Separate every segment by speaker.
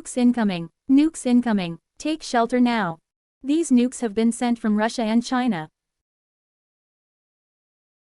Speaker 1: Nukes incoming. Nukes incoming. Take shelter now. These nukes have been sent from Russia and China.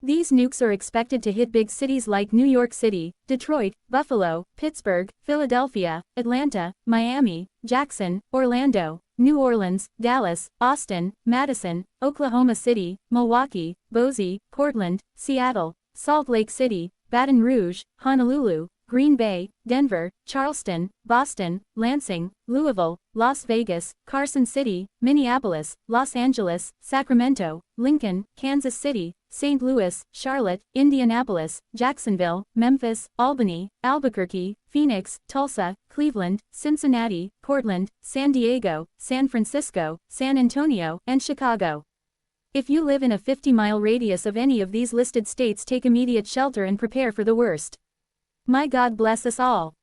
Speaker 1: These nukes are expected to hit big cities like New York City, Detroit, Buffalo, Pittsburgh, Philadelphia, Atlanta, Miami, Jackson, Orlando, New Orleans, Dallas, Austin, Madison, Oklahoma City, Milwaukee, Boise, Portland, Seattle, Salt Lake City, Baton Rouge, Honolulu, Green Bay, Denver, Charleston, Boston, Lansing, Louisville, Las Vegas, Carson City, Minneapolis, Los Angeles, Sacramento, Lincoln, Kansas City, St. Louis, Charlotte, Indianapolis, Jacksonville, Memphis, Albany, Albuquerque, Phoenix, Tulsa, Cleveland, Cincinnati, Portland, San Diego, San Francisco, San Antonio, and Chicago. If you live in a 50-mile radius of any of these listed states, take immediate shelter and prepare for the worst. My God bless us all.